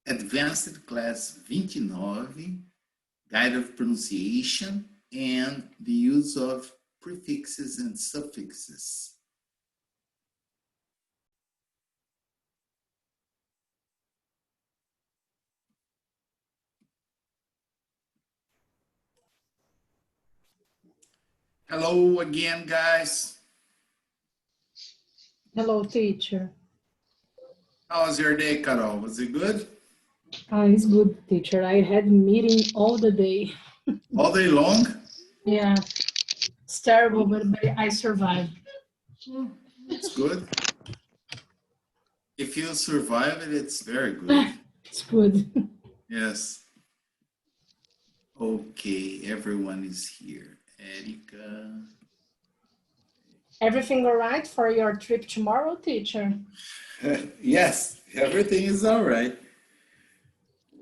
Advanced Class 29, Guide of Pronunciation and the Use of Prefixes and Suffixes. Hello again, guys. Hello, teacher. How was your day, Carol? Was it good? It's good, teacher. I had meeting all the day. All day long? Yeah, it's terrible, but I survived. It's good. If you survive it, it's very good. It's good. Yes. Okay, everyone is here. Erika. Everything all right for your trip tomorrow, teacher? Yes, everything is all right.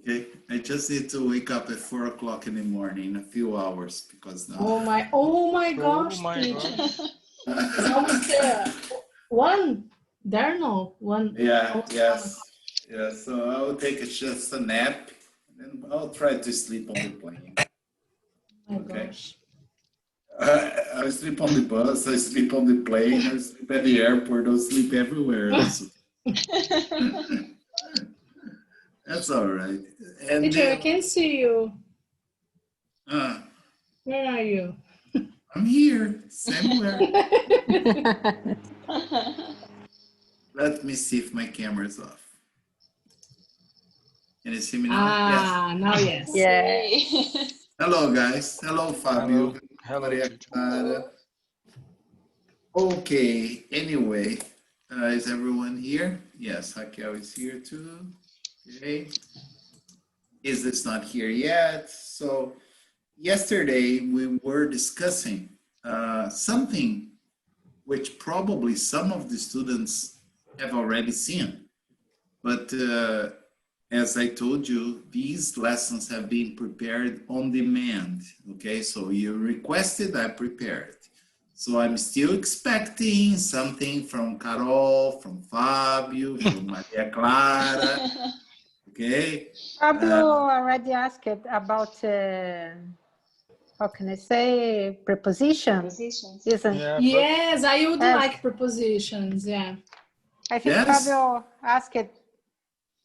Okay, I just need to wake up at 4 o'clock in the morning in a few hours because now. Oh my gosh, teacher. It's almost there. One. There no one. Yeah, yes. Yeah, so I'll take just a nap and then I'll try to sleep on the plane. Oh my gosh. I sleep on the bus, I sleep on the plane, I sleep at the airport, I sleep everywhere else. That's all right. And teacher, I can see you. Where are you? I'm here, somewhere. Let me see if my camera is off. Can you see me now? Yes. Now yes. Yay. Hello, guys. Hello, Fabio. Hello. Maria Clara. Okay, anyway, is everyone here? Yes, Raquel is here too. Okay. Is this not here yet? So yesterday we were discussing something which probably some of the students have already seen, but as I told you, these lessons have been prepared on demand, okay? So you requested, I prepared. So I'm still expecting something from Carol, from Fabio, from Maria Clara, okay? Pablo already asked about, how can I say, prepositions? Isn't? Yeah, yes, I would like prepositions, yeah. I think Yes. Fabio asked it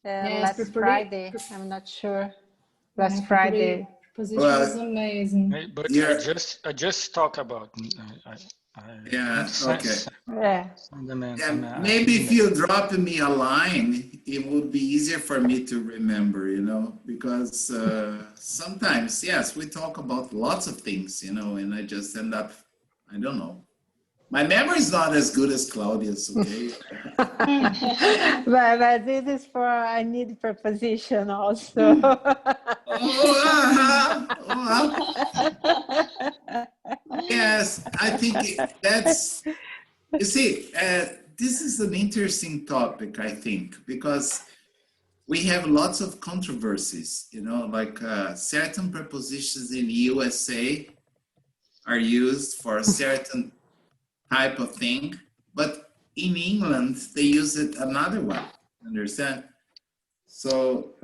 Yes, last Friday. I'm not sure. Last Friday. Preposition was amazing. but Yeah. I just talk about. Yeah, okay. Yeah. Maybe if you drop me a line, it would be easier for me to remember, you know, because sometimes, yes, we talk about lots of things, you know, and I just end up, I don't know. My memory is not as good as Claudia's, okay? but this is for, I need preposition also. Yes, I think that's, you see, this is an interesting topic, I think, because we have lots of controversies, you know, like certain prepositions in the USA are used for a certain type of thing, but in England, they use it another one, understand? So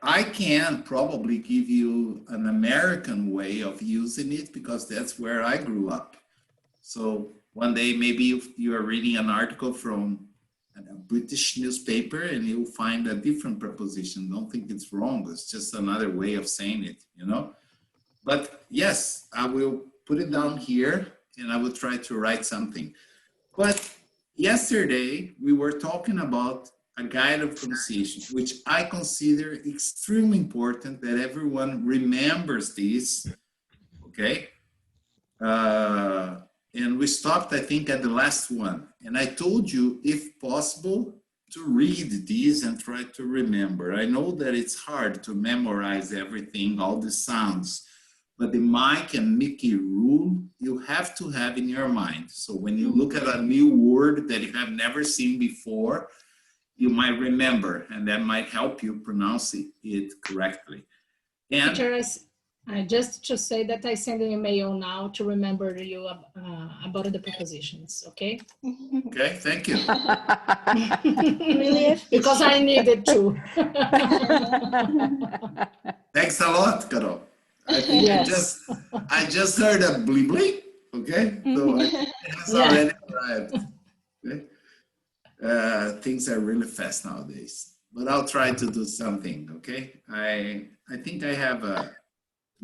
I can probably give you an American way of using it because that's where I grew up. So one day, maybe you are reading an article from a British newspaper and you'll find a different preposition. Don't think it's wrong. It's just another way of saying it, you know? But yes, I will put it down here and I will try to write something. But yesterday, we were talking about a guide of pronunciation, which I consider extremely important that everyone remembers this, okay? And we stopped, I think, at the last one. And I told you, if possible, to read these and try to remember. I know that it's hard to memorize everything, all the sounds, but the Mike and Mickey rule, you have to have in your mind. So when you look at a new word that you have never seen before, you might remember, and that might help you pronounce it correctly. And Teacher, Just to say that I send an email now to remember you about the prepositions, okay? Okay, thank you. Really Because I needed to. Thanks a lot, Carol. I think Yes. I just heard a bleep bleep. Okay, so I think it has Yeah. already arrived. Okay? Things are really fast nowadays, but I'll try to do something. Okay, I think I have an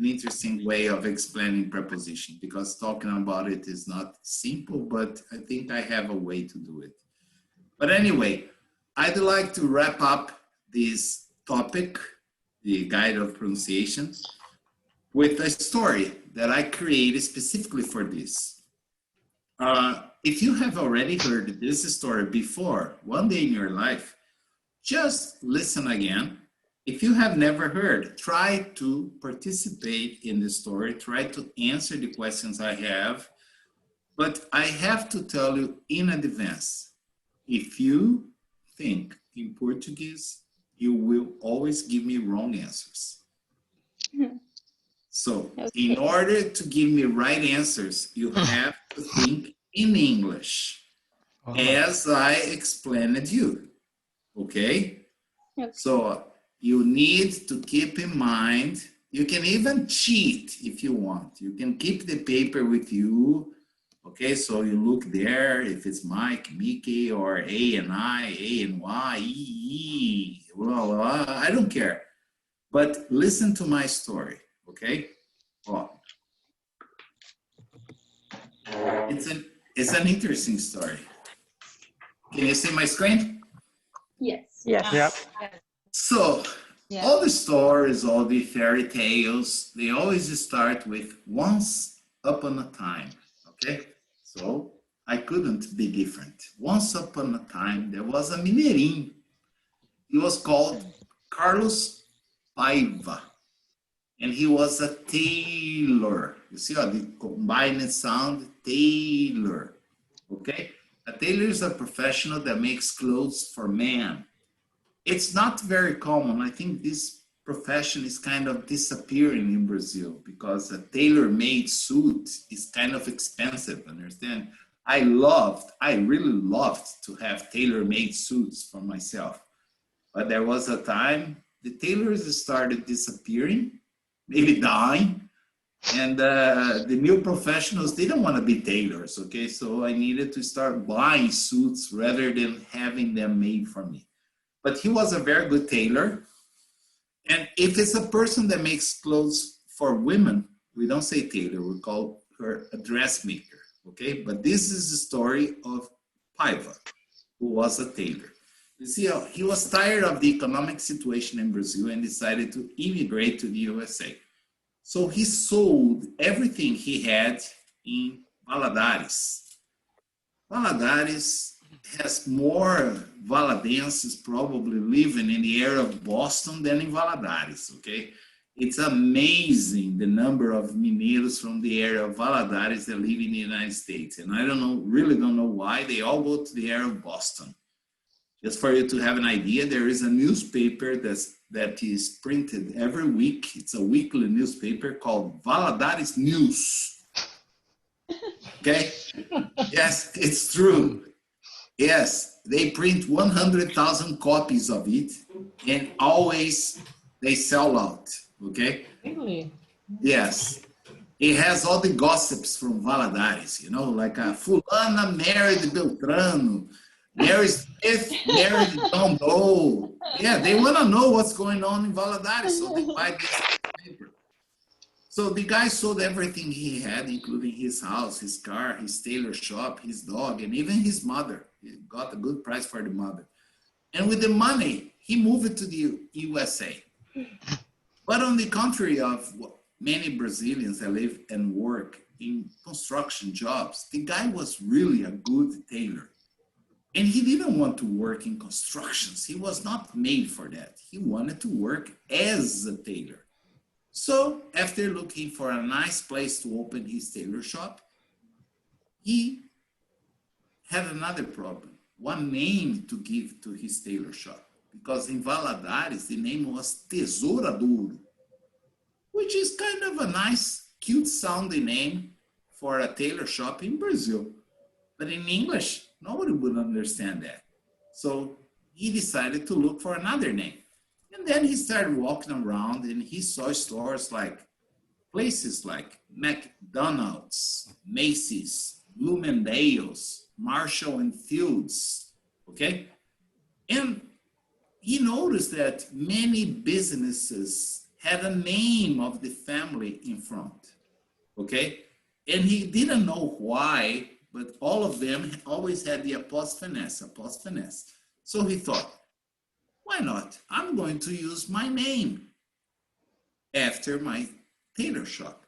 interesting way of explaining preposition because talking about it is not simple, but I think I have a way to do it. But anyway, I'd like to wrap up this topic, the guide of pronunciation, with a story that I created specifically for this. If you have already heard this story before, one day in your life, just listen again. If you have never heard, try to participate in the story, try to answer the questions I have. But I have to tell you in advance, if you think in Portuguese, you will always give me wrong answers. So in order to give me right answers, you have to think in English as I explained you, okay? So you need to keep in mind, you can even cheat if you want. You can keep the paper with you, okay? So you look there, if it's Mike, Mickey, or A and I, A and Y, E, blah, blah, I don't care. But listen to my story, okay? Oh. It's an interesting story. Can you see my screen? Yes. Yes. Yep. So, all the stories, all the fairy tales, they always start with once upon a time, okay? So, I couldn't be different. Once upon a time, there was a Mineirinho. He was called Carlos Paiva, and he was a tailor. You see how the combined sound, tailor, okay? A tailor is a professional that makes clothes for men. It's not very common. I think this profession is kind of disappearing in Brazil because a tailor-made suit is kind of expensive, understand? I really loved to have tailor-made suits for myself. But there was a time the tailors started disappearing, maybe dying, and the new professionals didn't want to be tailors, okay? So I needed to start buying suits rather than having them made for me. But he was a very good tailor. And if it's a person that makes clothes for women, we don't say tailor, we call her a dressmaker, okay? But this is the story of Paiva, who was a tailor. You see, he was tired of the economic situation in Brazil and decided to immigrate to the USA. So he sold everything he had in Valadares. Valadares has more Valadenses probably living in the area of Boston than in Valadares, okay? It's amazing the number of Mineiros from the area of Valadares that live in the United States. And I really don't know why they all go to the area of Boston. Just for you to have an idea, there is a newspaper that is printed every week. It's a weekly newspaper called Valadares News. Okay? Yes, it's true. Yes, they print 100,000 copies of it and always they sell out. Okay? Really? Yes. It has all the gossips from Valadares, you know, like a Fulana married Beltrano, Mary Smith married John Doe. Yeah, they want to know what's going on in Valadares, so they buy this paper. So the guy sold everything he had, including his house, his car, his tailor shop, his dog, and even his mother. He got a good price for the mother. And with the money, he moved to the USA. But on the contrary of many Brazilians that live and work in construction jobs, the guy was really a good tailor. And he didn't want to work in constructions. He was not made for that. He wanted to work as a tailor. So after looking for a nice place to open his tailor shop, he had another problem, one name to give to his tailor shop. Because in Valadares, the name was Tesouradouro. which is kind of a nice, cute sounding name for a tailor shop in Brazil. But in English, nobody would understand that. So he decided to look for another name. And then he started walking around and he saw stores like places like McDonald's, Macy's, Bloomingdale's, Marshall and Fields, okay? And he noticed that many businesses had a name of the family in front, okay? And he didn't know why, but all of them always had the apostrophe S. So he thought, why not? I'm going to use my name after my tailor shop.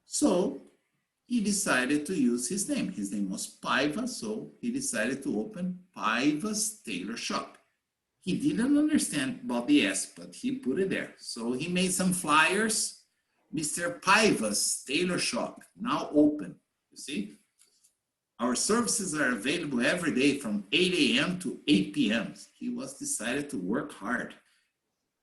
So he decided to use his name. His name was Paiva, so he decided to open Paiva's Tailor Shop. He didn't understand about the S, but he put it there. So he made some flyers. Mr. Paiva's Tailor Shop, now open. You see? Our services are available every day from 8 a.m. to 8 p.m. He was decided to work hard.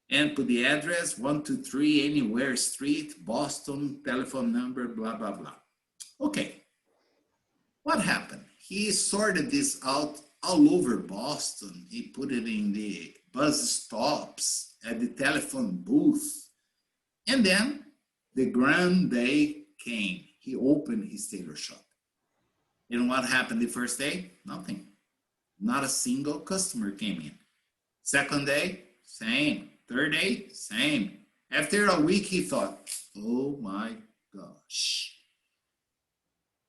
And put the address, 123 Anywhere Street, Boston, telephone number, blah, blah, blah. Okay, what happened? He sorted this out all over Boston. He put it in the bus stops, at the telephone booth. And then the grand day came. He opened his tailor shop. And what happened the first day? Nothing. Not a single customer came in. Second day, same. Third day, same. After a week, he thought, oh my gosh,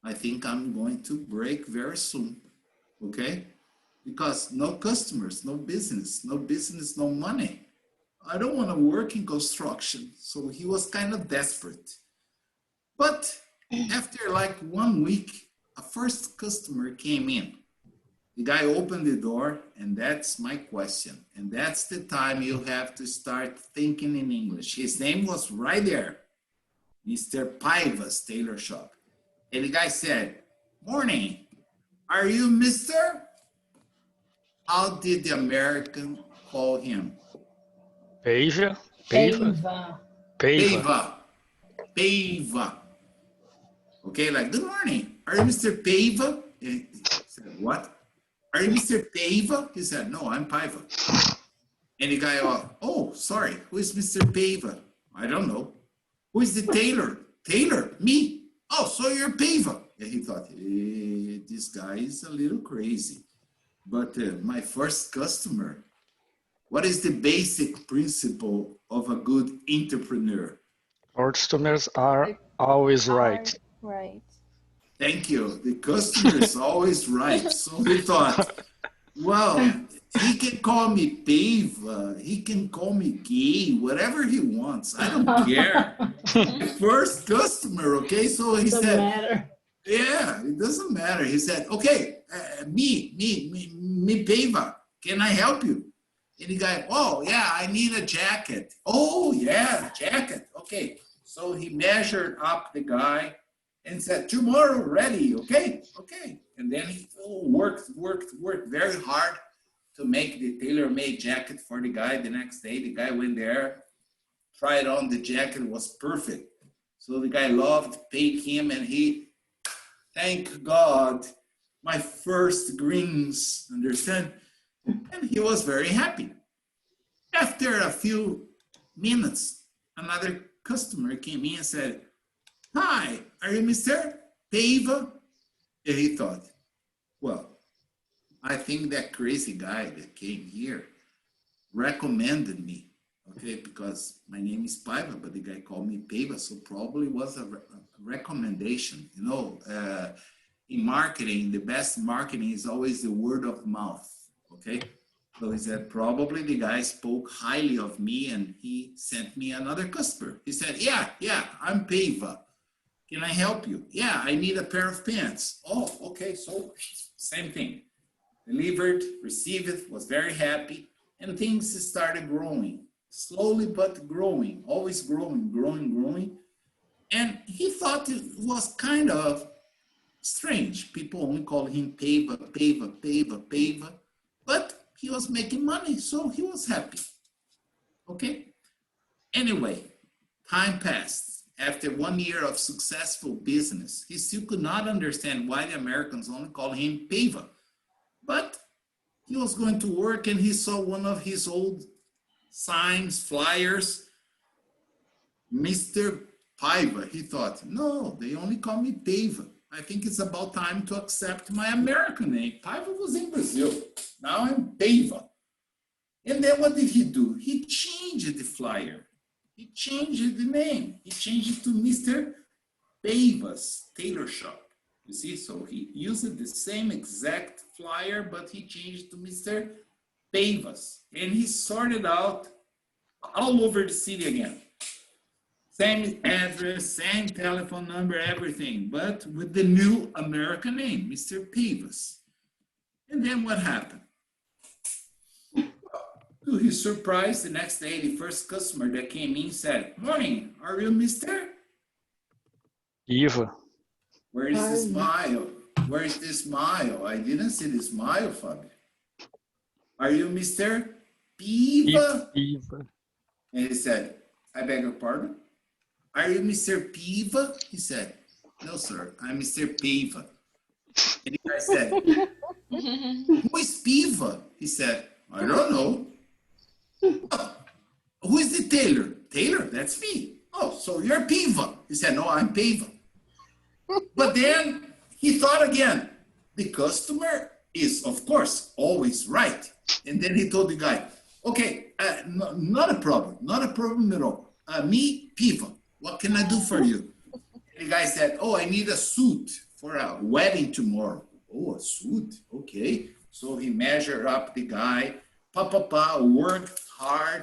I think I'm going to break very soon, okay? Because no customers, no business, no money. I don't want to work in construction. So he was kind of desperate. But after like 1 week, a first customer came in. The guy opened the door, and that's my question. And that's the time you have to start thinking in English. His name was right there, Mr. Paiva's Tailor Shop. And the guy said, morning, are you Mr.? How did the American call him? Peiva. Paiva. Okay, like, good morning. Are you Mr. Paiva? He said, what? Are you Mr. Paiva? He said, no, I'm Paiva. And the guy, oh, sorry, who is Mr. Paiva? I don't know. Who is the tailor? Tailor? Me? Oh, so you're Paiva. And he thought, this guy is a little crazy. But my first customer, what is the basic principle of a good entrepreneur? Customers are always right. Right. Thank you. The customer is always right. So he thought, well, he can call me Paiva, he can call me gay, whatever he wants. I don't care. The first customer, okay? So he said, matter. Yeah, it doesn't matter. He said, okay, me, Paiva, can I help you? And the guy, oh, yeah, I need a jacket. Oh, yeah, jacket. Okay. So he measured up the guy and said, tomorrow ready, okay? Okay. And then he worked very hard to make the tailor-made jacket for the guy. The next day, the guy went there, tried on the jacket, was perfect. So the guy loved, paid him, and he, thank God, my first greens, understand? And he was very happy. After a few minutes, another customer came in and said, hi, are you Mr. Paiva? And he thought, well, I think that crazy guy that came here recommended me, okay, because my name is Paiva, but the guy called me Paiva, so probably was a recommendation. You know, in marketing, the best marketing is always the word of mouth, okay? So he said, probably the guy spoke highly of me and he sent me another customer. He said, yeah, I'm Paiva. Can I help you? Yeah, I need a pair of pants. Oh, okay, so same thing. Delivered, received, was very happy, and things started growing, slowly but growing, always growing. And he thought it was kind of strange. People only call him Paiva, but he was making money, so he was happy. Okay? Anyway, Time passed. After 1 year of successful business, he still could not understand why the Americans only call him Pava. But he was going to work and he saw one of his old signs, flyers, Mr. Paiva. He thought, no, they only call me Pava. I think it's about time to accept my American name. Paiva was in Brazil. Now I'm Pava. And then what did he do? He changed the flyer. He changed the name. He changed it to Mr. Pava's Tailor Shop. You see, so he used the same exact flyer, but he changed to Mr. Pava's. And he sorted out all over the city again. Same address, same telephone number, everything, but with the new American name, Mr. Pava's. And then what happened? To his surprise, the next day, the first customer that came in said, "Morning, are you Mr.?" Eva. Where is the smile? Where is the smile? I didn't see the smile, Fabio. Are you Mr. Piva? Eva. And he said, "I beg your pardon? Are you Mr. Piva?" He said, "No, sir, I'm Mr. Piva." And the guy said, "Who is Piva?" He said, "I don't know." "Oh, who is the tailor?" "Tailor, that's me." "Oh, so you're Piva." He said, "No, I'm Piva." But then he thought again, the customer is, of course, always right. And then he told the guy, "Okay, no, not a problem at all. Me, Piva, what can I do for you?" And the guy said, "Oh, I need a suit for a wedding tomorrow." "Oh, a suit, okay." So he measured up the guy, worked hard,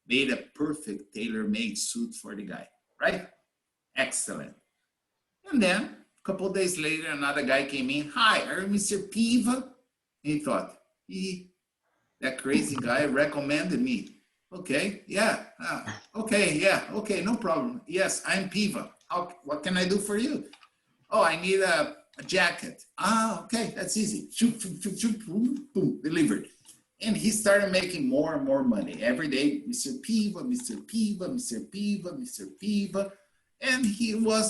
made a perfect tailor-made suit for the guy, right? Excellent. And then a couple of days later, another guy came in. "Hi, are you Mr. Piva?" And he thought, that crazy guy recommended me. Okay, yeah, okay, no problem. "Yes, I'm Piva. What can I do for you?" "Oh, I need a jacket." "Okay, that's easy." Shoot, shoot, shoot, boom, boom, delivered. And he started making more and more money. Every day, Mr. Piva, Mr. Piva, Mr. Piva, Mr. Piva. And he was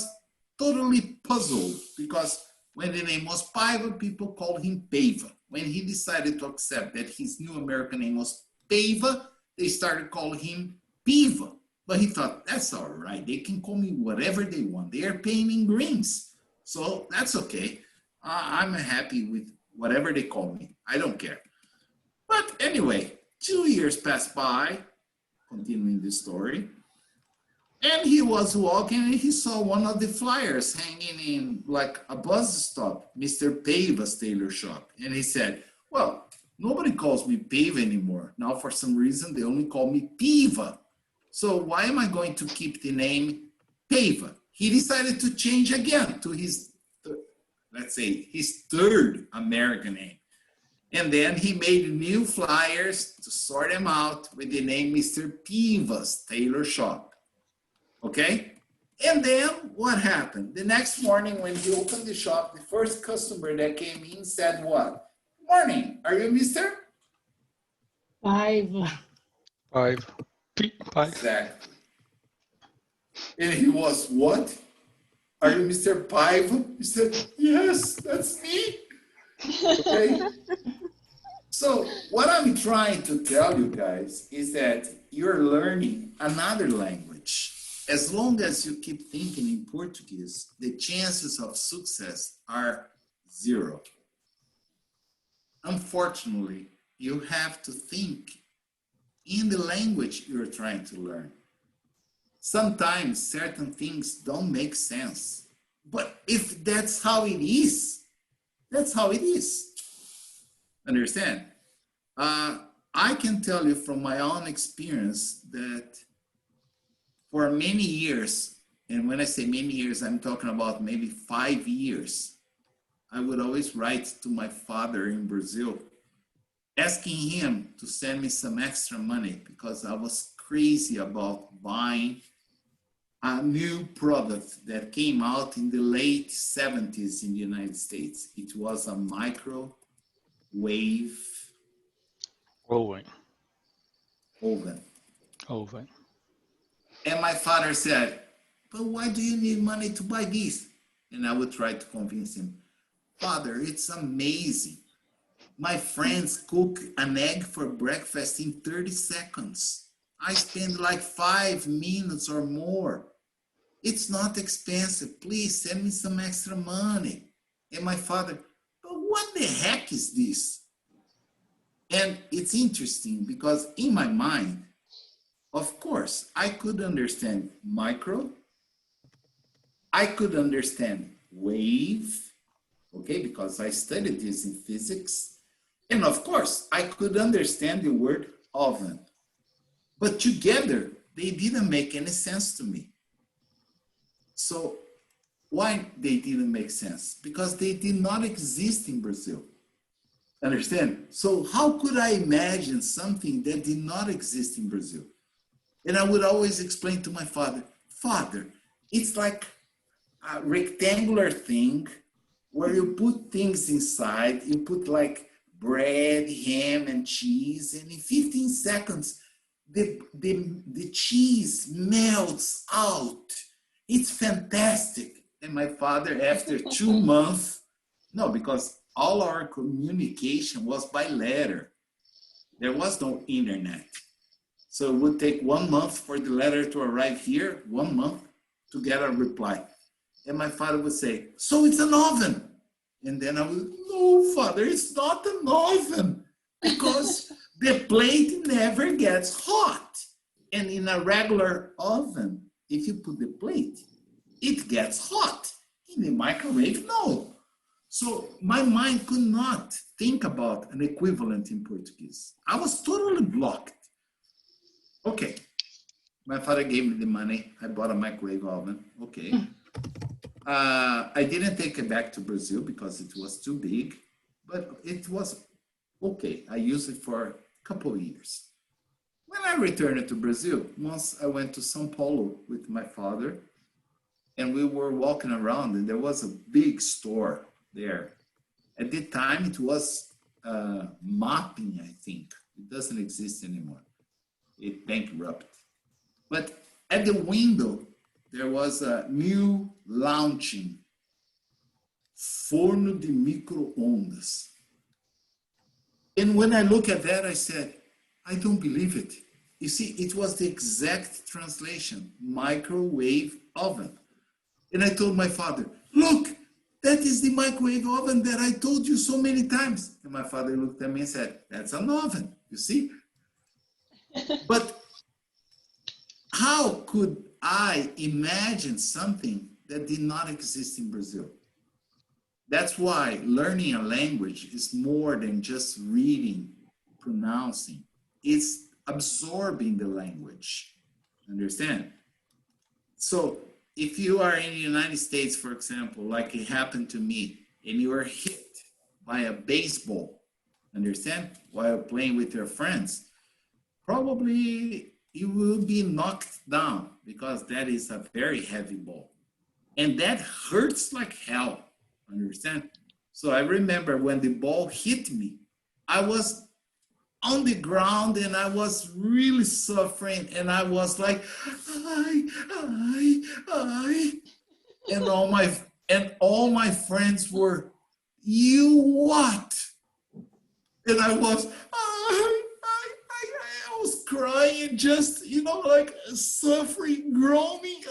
totally puzzled because when the name was Paiva, people called him Pava. When he decided to accept that his new American name was Pava, they started calling him Piva. But he thought, that's all right. They can call me whatever they want. They are paying me in greens. So that's okay. I'm happy with whatever they call me. I don't care. But anyway, 2 years passed by, continuing the story. And he was walking and he saw one of the flyers hanging in like a bus stop, Mr. Pava's Tailor Shop. And he said, "Well, nobody calls me Pava anymore. Now, for some reason, they only call me Piva. So why am I going to keep the name Pava?" He decided to change again to his, let's say, his third American name. And then he made new flyers to sort them out with the name Mr. Piva's Tailor Shop. Okay? And then what happened? The next morning when he opened the shop, the first customer that came in said what? "Morning, are you Mr.?" Paiva. Five. Five. Exactly. And he was, "What? Are you Mr. Paiva?" He said, "Yes, that's me." Okay? So what I'm trying to tell you guys is that you're learning another language. As long as you keep thinking in Portuguese, the chances of success are zero. Unfortunately, you have to think in the language you're trying to learn. Sometimes certain things don't make sense. But if that's how it is, that's how it is. Understand? I can tell you from my own experience that for many years, and when I say many years, I'm talking about maybe 5 years, I would always write to my father in Brazil, asking him to send me some extra money because I was crazy about buying a new product that came out in the late 70s in the United States. It was a microwave Oven. oven. Oven. And my father said, but why do you need money to buy this? And I would try to convince him, Father, it's amazing. My friends cook an egg for breakfast in 30 seconds. I spend like 5 minutes or more. It's not expensive. Please send me some extra money. And my father, but what the heck is this? And it's interesting because in my mind, of course, I could understand micro, I could understand wave, okay, because I studied this in physics. And of course, I could understand the word oven. But together, they didn't make any sense to me. So why they didn't make sense? Because they did not exist in Brazil. Understand? So how could I imagine something that did not exist in Brazil? And I would always explain to my father, Father, it's like a rectangular thing where you put things inside, you put like bread, ham, and cheese, and in 15 seconds, the cheese melts out. It's fantastic. And my father, after 2 months, no, because all our communication was by letter. There was no internet. So it would take 1 month for the letter to arrive here, 1 month to get a reply. And my father would say, so it's an oven. And then I would, no, Father, it's not an oven because the plate never gets hot. And in a regular oven, if you put the plate, it gets hot. In the microwave, no. So my mind could not think about an equivalent in Portuguese. I was totally blocked. Okay, my father gave me the money. I bought a microwave oven. Okay. I didn't take it back to Brazil because it was too big, but it was okay. I used it for a couple of years. When I returned to Brazil, once I went to São Paulo with my father, and we were walking around, and there was a big store there. At the time, it was mapping, I think. It doesn't exist anymore. It bankrupt. But at the window, there was a new launching Forno de Micro-Ondas. And when I look at that, I said, I don't believe it. You see, it was the exact translation, microwave oven. And I told my father, look, that is the microwave oven that I told you so many times. And my father looked at me and said, that's an oven, you see? But how could I imagine something that did not exist in Brazil? That's why learning a language is more than just reading, pronouncing. It's absorbing the language, understand? So if you are in the United States, for example, like it happened to me, and you are hit by a baseball, understand, while playing with your friends, probably you will be knocked down because that is a very heavy ball. And that hurts like hell, understand? So I remember when the ball hit me, I was on the ground and I was really suffering and I was like, I, and all my friends were, you what? And I was, I was crying, just, like suffering, groaning,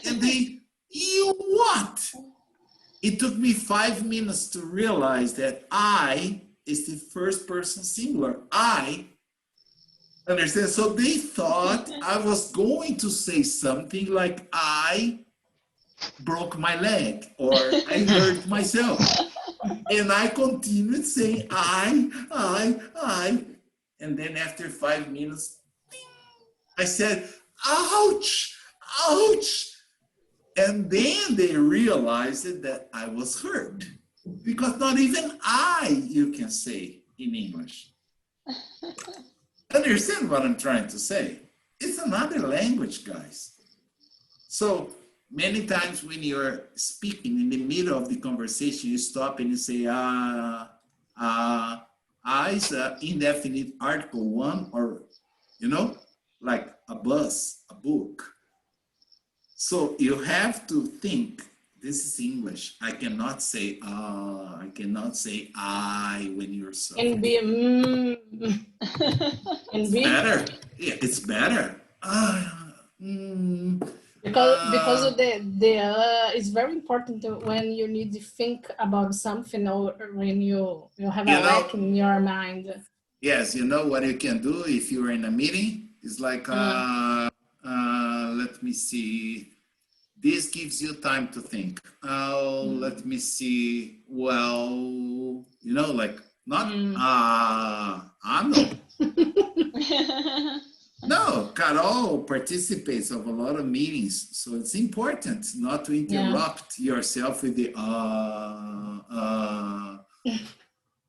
and they, you what? It took me 5 minutes to realize that I is the first person singular. I, understand? So they thought I was going to say something like I broke my leg or I hurt myself. And I continued saying I. And then after 5 minutes, ding, I said, ouch, ouch. And then they realized that I was hurt. Because not even you can say in English. Understand what I'm trying to say? It's another language, guys. So many times when you're speaking in the middle of the conversation, you stop and you say, is an indefinite article 1 or, like a bus, a book. So you have to think, this is English. I cannot say I cannot say I when you're so. And be and be Better. Yeah, it's better. because of the it's very important when you need to think about something or when you have a lack in your mind. Yes, you know what you can do if you're in a meeting? It's like, let me see. This gives you time to think. Oh, let me see. Well, you know, like not, I know. No, Carol participates of a lot of meetings, so it's important not to interrupt yourself with the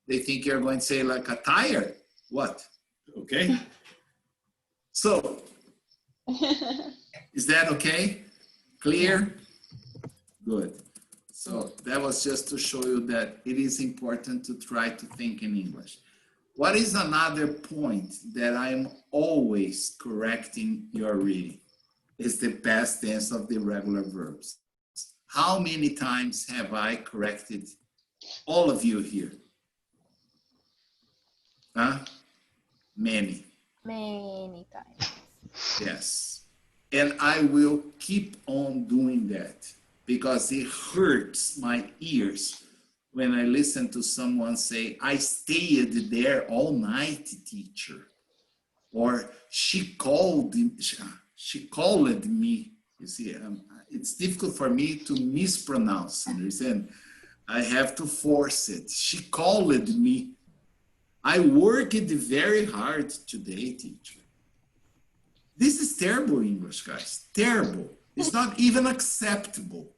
They think you're going to say like a tire. What? Okay. So, is that okay? Clear? Good. So that was just to show you that it is important to try to think in English. What is another point that I'm always correcting your reading? Is the past tense of the irregular verbs. How many times have I corrected all of you here? Huh? Many. Many times. Yes. And I will keep on doing that because it hurts my ears when I listen to someone say, I stayed there all night, teacher. Or she called me. You see, it's difficult for me to mispronounce, understand? I have to force it. She called me. I worked very hard today, teacher. This is terrible English, guys. Terrible. It's not even acceptable.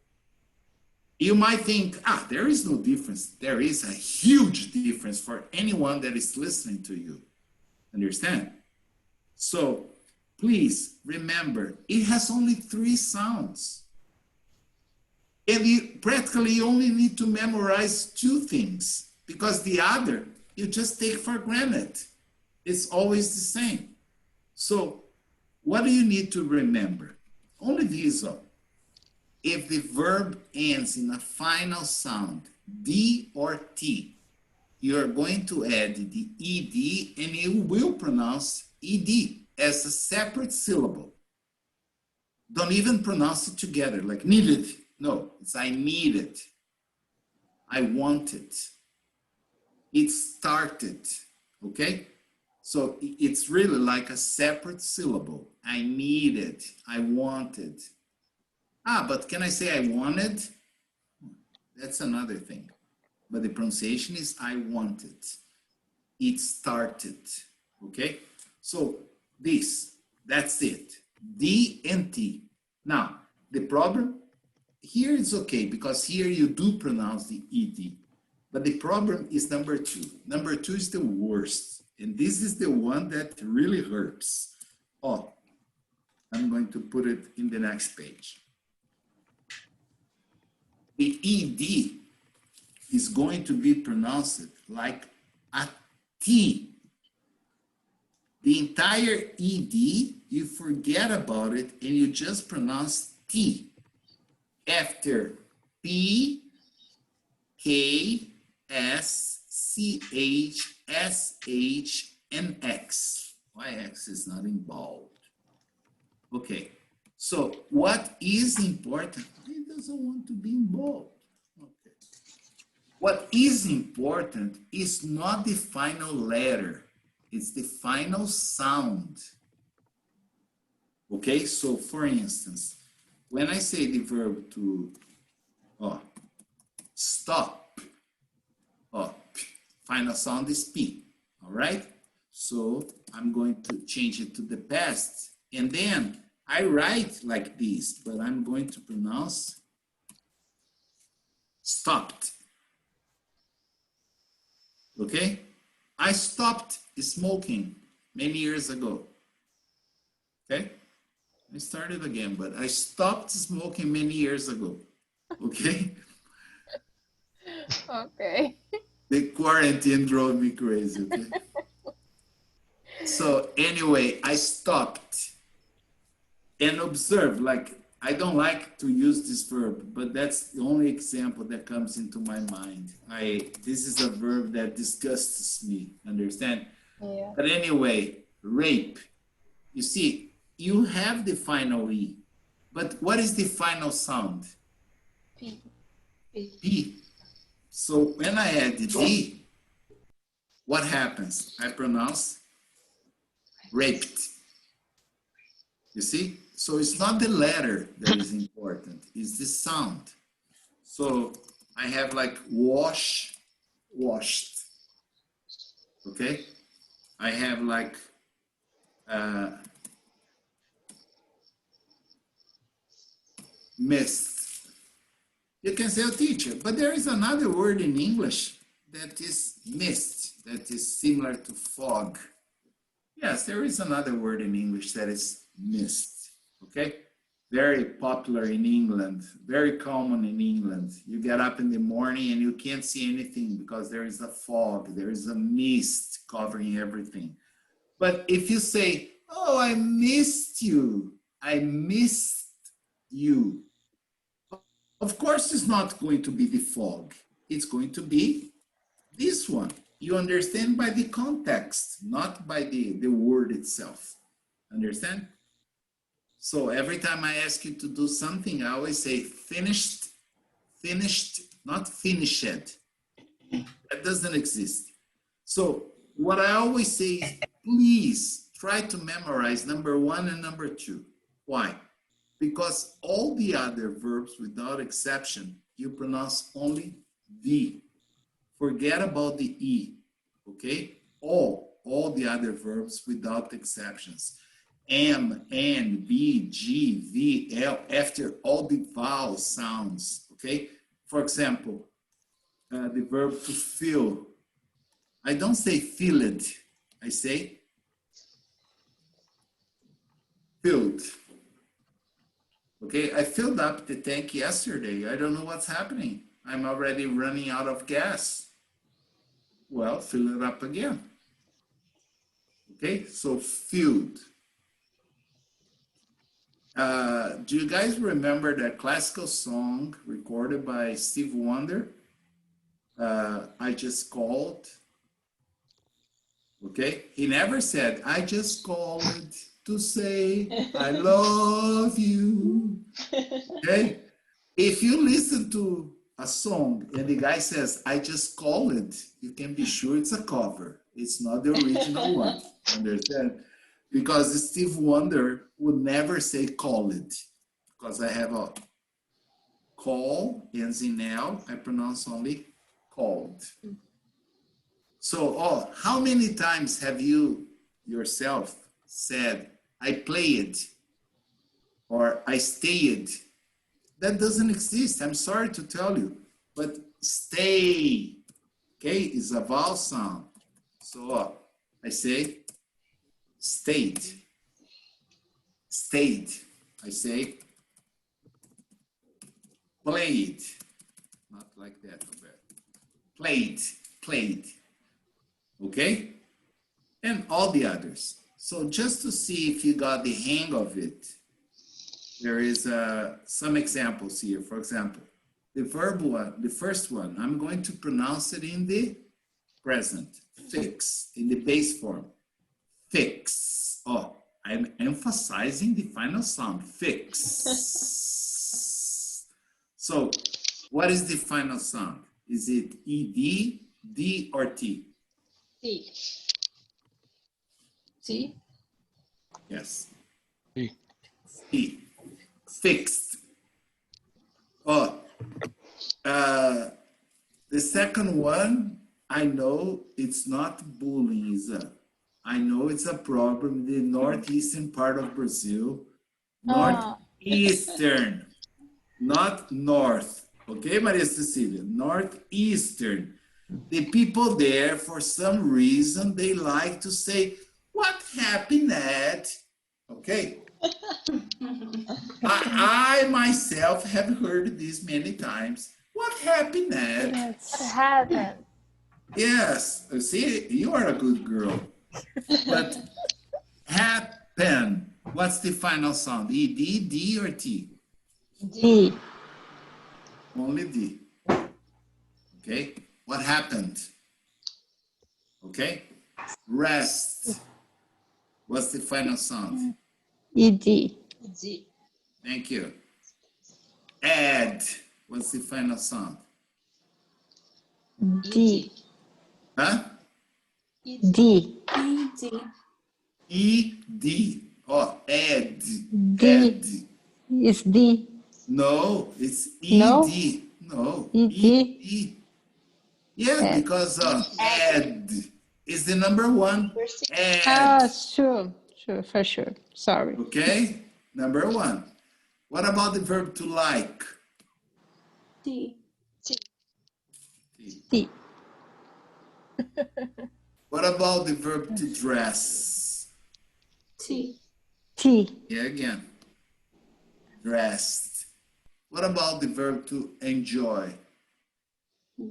You might think, there is no difference. There is a huge difference for anyone that is listening to you. Understand? So please remember, it has only 3 sounds. And you practically only need to memorize 2 things because the other you just take for granted. It's always the same. So what do you need to remember? Only these are. If the verb ends in a final sound, D or T, you're going to add the ED and you will pronounce ED as a separate syllable. Don't even pronounce it together, like needed. No, it's I need it. I want it. It started, okay? So it's really like a separate syllable. I need it. I want it. But can I say I wanted? That's another thing. But the pronunciation is I want it. It started, okay? So that's it. D and T. Now, the problem, here it's okay because here you do pronounce the ED. But the problem is number 2. Number 2 is the worst. And this is the one that really hurts. I'm going to put it in the next page. The ED is going to be pronounced like a T. The entire ED, you forget about it and you just pronounce T after P, K, S, C, H, S, H, and X. Why X is not involved? Okay, so what is important? He doesn't want to be involved. Okay. What is important is not the final letter. It's the final sound. Okay, so for instance, when I say the verb to stop, final sound is P, all right? So I'm going to change it to the past. And then I write like this, but I'm going to pronounce stopped. Okay? I stopped smoking many years ago. Okay? I started again, but I stopped smoking many years ago. Okay? Okay. The quarantine drove me crazy. Okay? So anyway, I stopped and observed, like, I don't like to use this verb, but that's the only example that comes into my mind. This is a verb that disgusts me, understand? Yeah. But anyway, rape. You see, you have the final E, but what is the final sound? P. P. So when I add the D, what happens? I pronounce raped. You see? So it's not the letter that is important, it's the sound. So I have like wash, washed. Okay? I have like missed. You can say, oh, teacher, but there is another word in English that is mist, that is similar to fog. Yes, there is another word in English that is mist, okay? Very popular in England, very common in England. You get up in the morning and you can't see anything because there is a fog, there is a mist covering everything. But if you say, oh, I missed you, I missed you, of course it's not going to be the fog. It's going to be this one. You understand by the context, not by the word itself. Understand? So every time I ask you to do something, I always say finished, finished, not finished. That doesn't exist. So what I always say is, please try to memorize number 1 and number 2. Why? Because all the other verbs, without exception, you pronounce only the. Forget about the E, okay? All the other verbs without exceptions. M, N, B, G, V, L, after all the vowel sounds, okay? For example, the verb to fill. I don't say filled, I say filled. Okay, I filled up the tank yesterday. I don't know what's happening. I'm already running out of gas. Well, fill it up again. Okay, so filled. Do you guys remember that classical song recorded by Steve Wonder? I just called. Okay, he never said, I just called to say I love you. Okay, if you listen to a song and the guy says, I just called it, you can be sure it's a cover. It's not the original one. Understand? Because Steve Wonder would never say call it, because I have a call, ends in L, I pronounce only called. So, how many times have you yourself said, I played, or I stayed? That doesn't exist, I'm sorry to tell you, but stay, okay, is a vowel sound. So, I say, stayed. Stayed. I say played. Not like that, Robert. Played. Played. Okay? And all the others. So just to see if you got the hang of it, there is some examples here. For example, the verb one, the first one, I'm going to pronounce it in the present. Fix, in the base form. Fix. Oh, I'm emphasizing the final sound. Fix. So, what is the final sound? Is it ED, D, or T? T. T. Yes. T. T. Fixed. Oh, the second one, I know it's not bullying, I know it's a problem in the northeastern part of Brazil. Northeastern, not north. Okay, Maria Cecilia? Northeastern. The people there, for some reason, they like to say, what happened at? Okay. I myself have heard this many times. What happened at? What happened? Yes, see, you are a good girl. But happen, what's the final sound? E, D, D, or T? D. Only D. Okay, what happened? Okay, rest, what's the final sound? ED. D. Thank you. Add, what's the final sound? D. Huh? D. D. E, D. Oh, add. D. Add. Is D. No, it's E, No? D. No. ED? E. Yeah, Add. because add is the number one. Add. Ah, sure. Sure, for sure. Sorry. Okay, number one. What about the verb to like? D. D. What about the verb to dress? T. T. Yeah, again. Dressed. What about the verb to enjoy?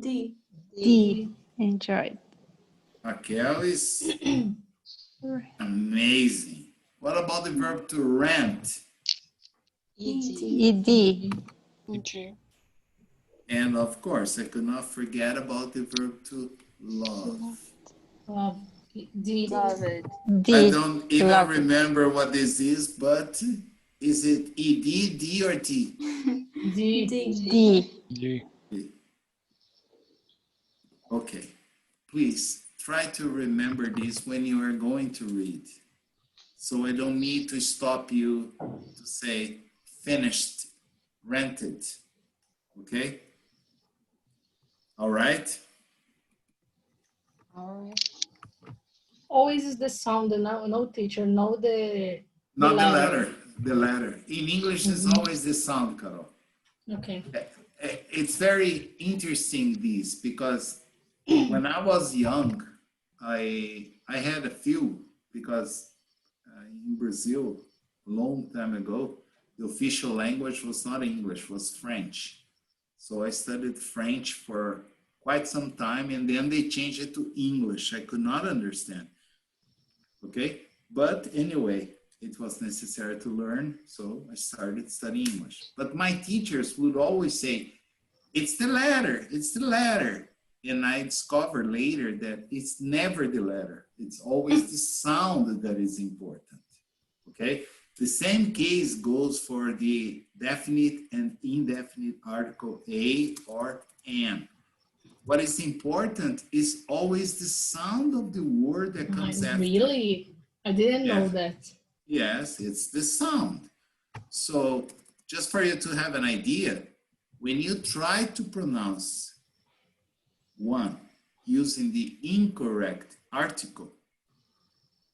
D. D. Enjoyed. Raquel is amazing. What about the verb to rent? ED. EG. And of course, I could not forget about the verb to love. D. D. I don't even Love it. remember what this is, but is it ED, D, or T? D. D. G. Okay, please try to remember this when you are going to read. So I don't need to stop you to say finished, rented. Okay? All right? Always is the sound, no teacher, no the Not the letter. letter, the letter. In English, it's always the sound, Carol. Okay. It's very interesting this because when I was young, I had a few because in Brazil, a long time ago, the official language was not English, was French. So I studied French for quite some time and then they changed it to English. I could not understand. Okay, but anyway, it was necessary to learn, so I started studying English. But my teachers would always say, it's the letter, it's the letter. And I discovered later that it's never the letter. It's always the sound that is important, okay? The same case goes for the definite and indefinite article a or an. What is important is always the sound of the word that comes after. Really? I didn't know that. Yes, it's the sound. So just for you to have an idea, when you try to pronounce one using the incorrect article,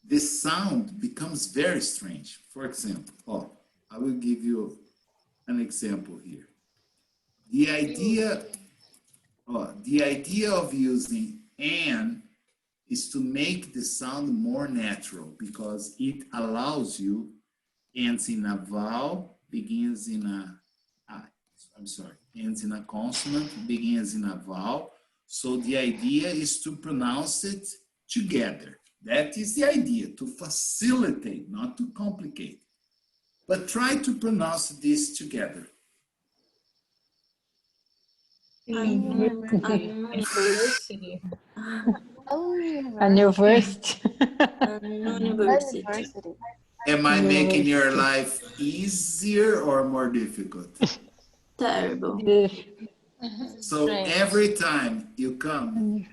the sound becomes very strange. For example, I will give you an example here. The idea of using an is to make the sound more natural because it allows you, ends in a vowel, begins in ends in a consonant, begins in a vowel. So the idea is to pronounce it together. That is the idea, to facilitate, not to complicate. But try to pronounce this together. University. A new verse. University. Am I making your life easier or more difficult? Terrible. So every time you come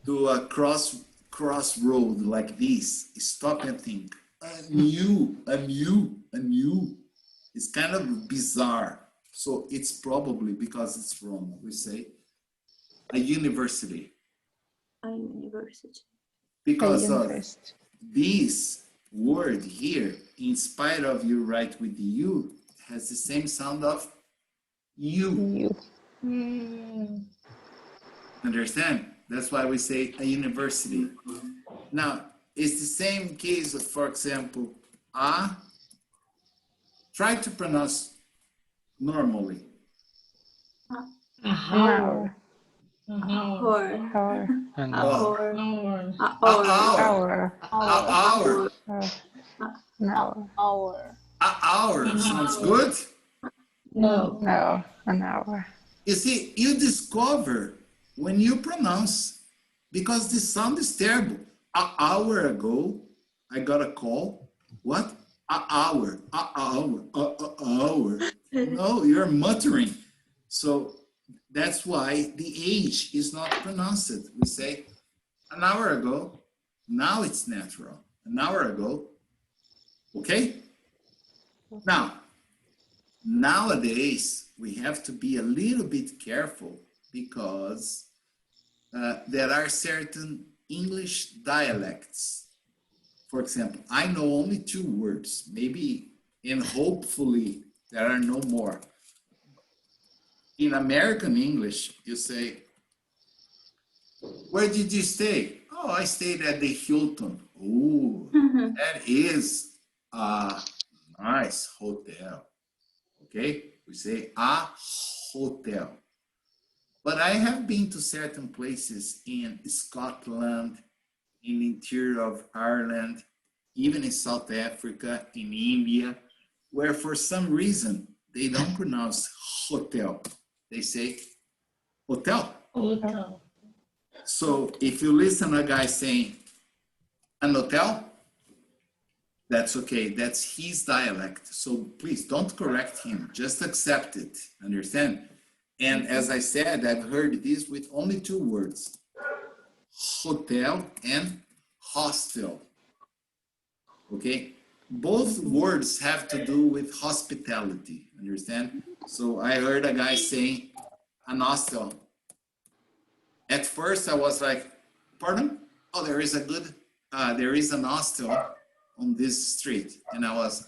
to a crossroad like this, stop and think, I'm you. It's kind of bizarre. So it's probably because it's wrong. We say a university. A university. Because of this word here, in spite of you write with the U, has the same sound of you. Understand? That's why we say a university. Now, it's the same case of, for example, a. Try to pronounce normally. A hour. Hour. Hour. And Hour. Hour. Hour. Hour. An Hour. hour. An hour. An hour sounds good. No. No. An hour. You see, you discover when you pronounce, because the sound is terrible. An hour ago, I got a call. What? An hour. An hour. An hour. No, you're muttering. So that's why the age is not pronounced. We say an hour ago. Now it's natural. An hour ago. Okay? Now, nowadays, we have to be a little bit careful because there are certain English dialects. For example, I know only 2 words, maybe, and hopefully there are no more. In American English, you say, where did you stay? Oh, I stayed at the Hilton. Oh, that is a nice hotel. Okay, we say a hotel. But I have been to certain places in Scotland, in the interior of Ireland, even in South Africa, in India, where for some reason they don't pronounce hotel. They say hotel. Hotel. So if you listen to a guy saying an hotel, that's okay. That's his dialect. So please don't correct him. Just accept it. Understand? And as I said, I've heard this with only 2 words, hotel and hostel. Okay? Both words have to do with hospitality. Understand? So I heard a guy saying an hostel. At first I was like, pardon? Oh, there is an hostel on this street. And I was,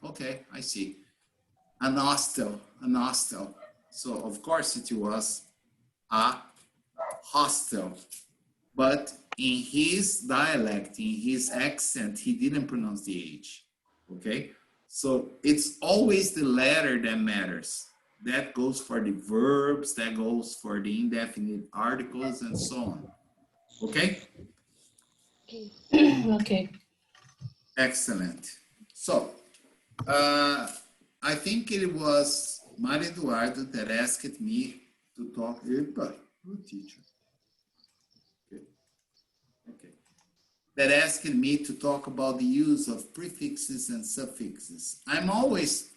okay, I see. An hostel. So of course it was a hostel. But in his dialect, in his accent, he didn't pronounce the H. Okay? So it's always the letter that matters. That goes for the verbs, that goes for the indefinite articles, and so on. Okay? Okay. Excellent. So, I think it was Maria Eduardo that asked me to talk. Good teacher. Okay. That asked me to talk about the use of prefixes and suffixes. I'm always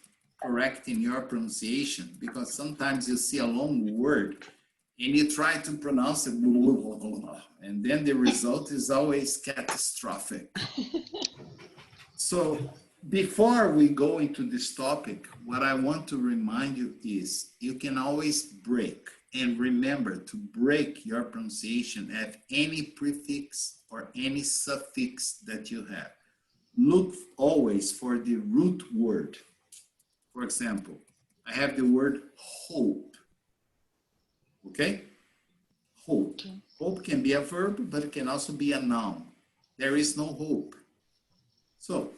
correcting your pronunciation because sometimes you see a long word and you try to pronounce it, and then the result is always catastrophic. So before we go into this topic, what I want to remind you is you can always break, and remember to break your pronunciation at any prefix or any suffix that you have. Look always for the root word. For example, I have the word hope. Okay? Hope. Hope can be a verb, but it can also be a noun. There is no hope. So,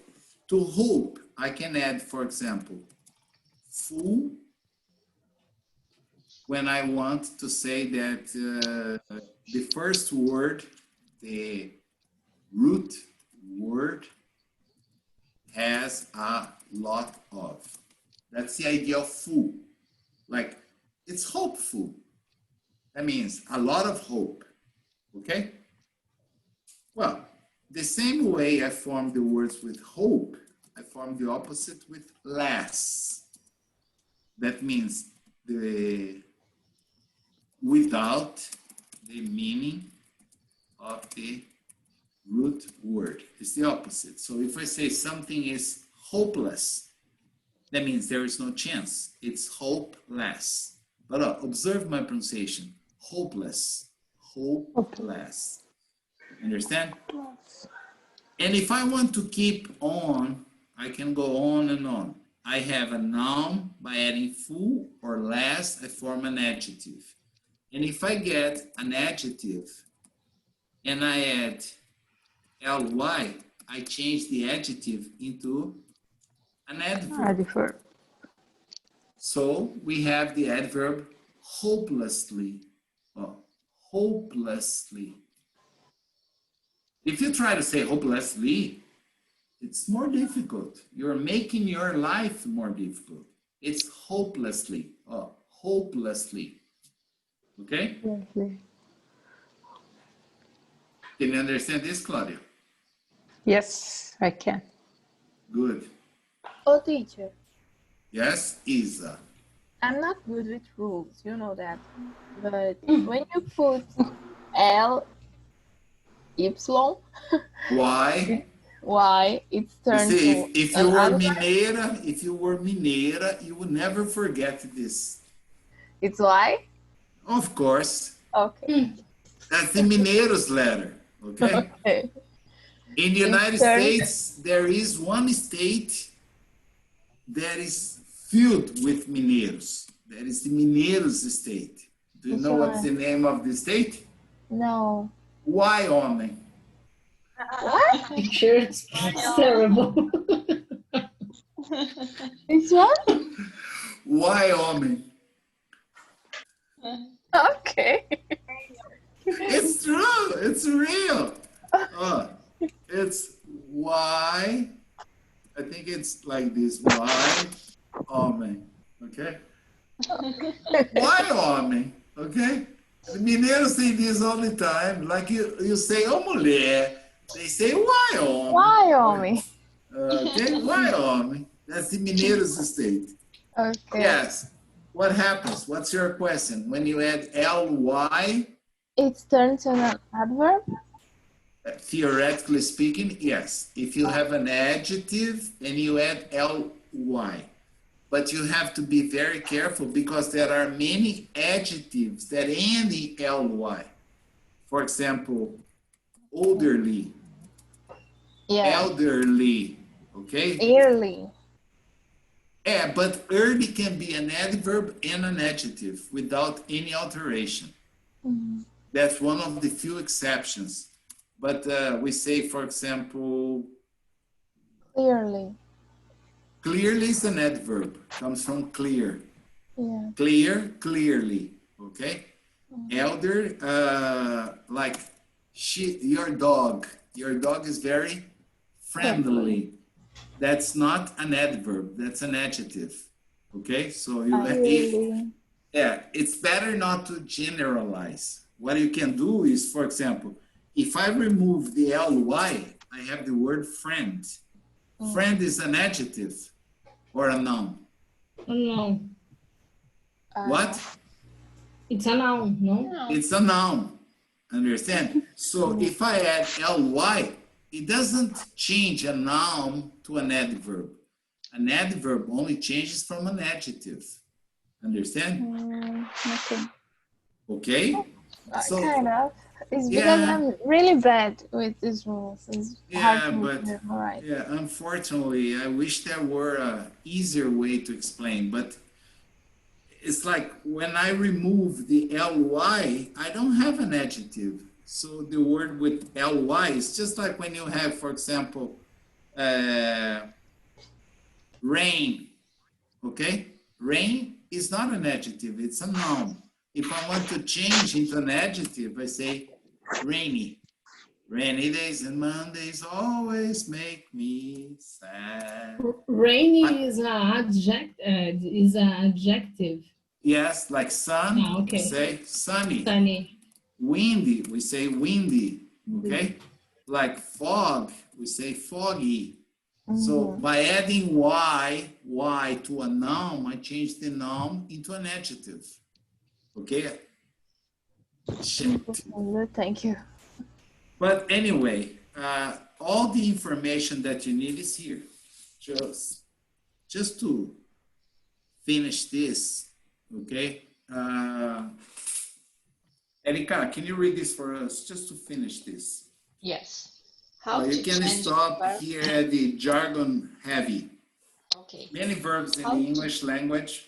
to hope, I can add, for example, full, when I want to say that the first word, the root word, has a lot of. That's the idea of full. Like, it's hopeful. That means a lot of hope. Okay? Well, the same way I form the words with hope, I form the opposite with less. That means without the meaning of the root word. It's the opposite. So if I say something is hopeless, that means there is no chance. It's hopeless. But observe my pronunciation. Hopeless. Hopeless. Understand? And if I want to keep on, I can go on and on. I have a noun, by adding full or less, I form an adjective. And if I get an adjective and I add ly, I change the adjective into an adverb. Adverb. So we have the adverb hopelessly. Oh, hopelessly. If you try to say hopelessly, it's more difficult. You're making your life more difficult. It's hopelessly. Oh, hopelessly. Okay? Lovely. Can you understand this, Claudia? Yes, I can. Good. Oh, teacher, Yes, Isa. I'm not good with rules, you know that. But when you put L, Y, Why? Y, it's You turned see, to if you were Mineira, you would never forget this. it's Y? Of course. Okay. That's the Mineiro's letter, okay? Okay. In the United turned- States, there is one state that is filled with Mineiros. That is the Mineiros state. Do you know what's the name of the state? No. Wyoming. What? Picture, it's terrible. It's what? Wyoming. Okay. It's true. It's real. Oh, it's Y. I think it's like this. Wyoming. Okay? Wyoming. Okay? The Mineiros say this all the time. Like you say, oh, mulher. They say Wyoming. Wyoming. Okay? Wyoming. That's the Mineiros state. Okay. Yes. What happens? What's your question? When you add ly, It's turned to an adverb? theoretically speaking, yes. If you have an adjective and you add ly. But you have to be very careful because there are many adjectives that end in ly. For example, elderly, Yeah. elderly, okay? Early. Yeah, but early can be an adverb and an adjective without any alteration. Mm-hmm. That's one of the few exceptions. But we say, for example, Clearly. clearly is an adverb, comes from clear. Yeah. Clear, clearly, okay? Elder, like your dog is very friendly. That's not an adverb, that's an adjective, okay? So yeah, it's better not to generalize. What you can do is, for example, if I remove the ly, I have the word friend. Friend is an adjective or a noun. No, What? it's a noun, no? It's a noun, understand? So if I add ly, it doesn't change a noun to an adverb. An adverb only changes from an adjective, understand? Okay. Okay? So, Kind of. It's because yeah. I'm really bad with these rules. It's hard yeah, to but memorize. yeah, unfortunately, I wish there were an easier way to explain, but it's like when I remove the ly, I don't have an adjective. So the word with ly is just like when you have, for example, rain, okay? Rain is not an adjective, it's a noun. If I want to change into an adjective, I say rainy. Rainy days and Mondays always make me sad. Rainy is an adjective. Yes, like sun, Okay. say sunny. Sunny. Windy, we say windy, okay? Like fog, we say foggy. So by adding y to a noun, I change the noun into an adjective, okay? Thank you. But anyway, all the information that you need is here. Just to finish this, okay? Erika, can you read this for us, just to finish this? Yes. You can stop here at the jargon heavy. Okay. Many verbs in the English language.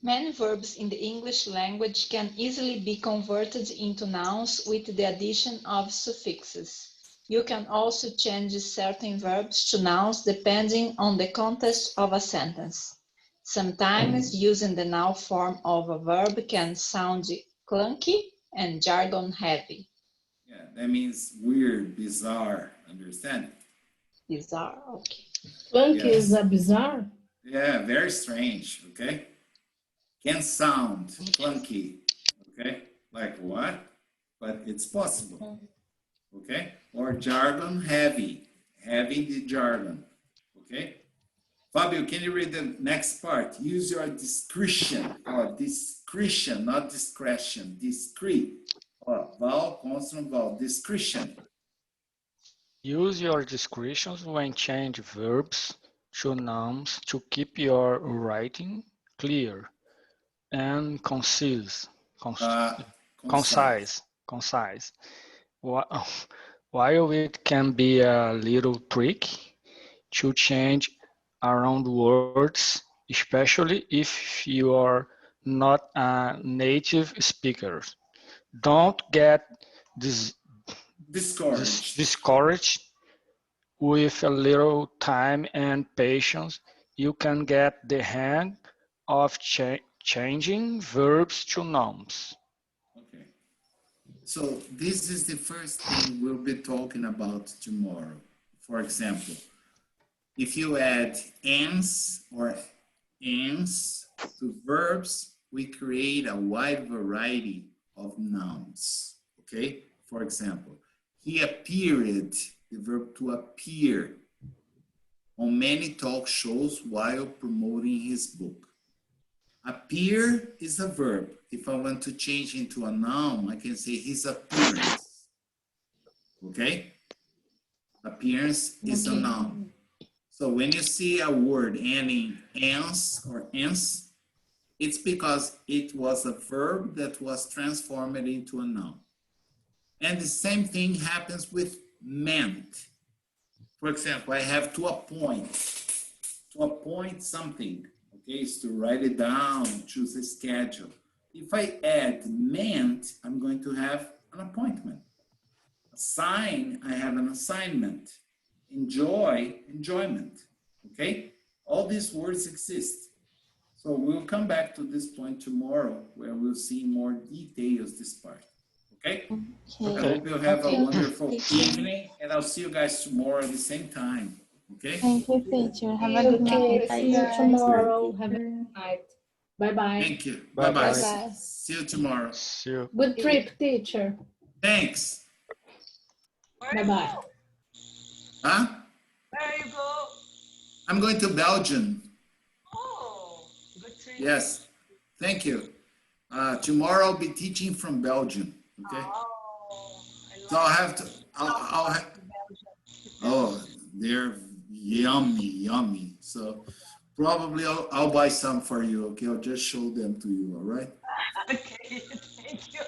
Many verbs in the English language can easily be converted into nouns with the addition of suffixes. You can also change certain verbs to nouns depending on the context of a sentence. Sometimes using the noun form of a verb can sound clunky and jargon heavy. Yeah, that means weird, bizarre, understand? Bizarre, okay. Funky Yes. is a bizarre. Yeah, very strange, okay? Can sound funky, okay? Like what? But it's possible, okay? Or jargon heavy, heavy the jargon, okay? Fabio, can you read the next part? Use your discretion, or discretion, not discretion, discreet. Or vowel, consonant, vowel, discretion. Use your discretion when change verbs to nouns to keep your writing clear and concise. Concise. Concise. While it can be a little trick to change around words, especially if you are not a native speaker. Don't get discouraged. With a little time and patience, you can get the hang of changing verbs to nouns. Okay. So this is the first thing we'll be talking about tomorrow. For example, if you add ans or ans to verbs, we create a wide variety of nouns, okay? For example, he appeared, the verb to appear, on many talk shows while promoting his book. Appear is a verb. If I want to change into a noun, I can say his appearance, okay? Appearance is a noun. So when you see a word ending ans or ens, it's because it was a verb that was transformed into a noun. And the same thing happens with meant. For example, I have to appoint something, okay, is to write it down, choose a schedule. If I add meant, I'm going to have an appointment. Assign, I have an assignment. Enjoy, enjoyment, okay? All these words exist. So we'll come back to this point tomorrow where we'll see more details this part, okay? I hope you have a wonderful evening, and I'll see you guys tomorrow at the same time, okay? Thank you, teacher. Have a good night. See you tomorrow. Have a good night. Bye-bye. Thank you. Bye-bye. Bye-bye. See you tomorrow. See you. Good trip, teacher. Thanks. Bye-bye. Huh? Where you go? I'm going to Belgium. Oh, good trip. Yes. Thank you. Tomorrow I'll be teaching from Belgium, okay? Oh, So I'll have to, oh, they're yummy, yummy. So probably I'll buy some for you, okay? I'll just show them to you, all right? okay, thank you.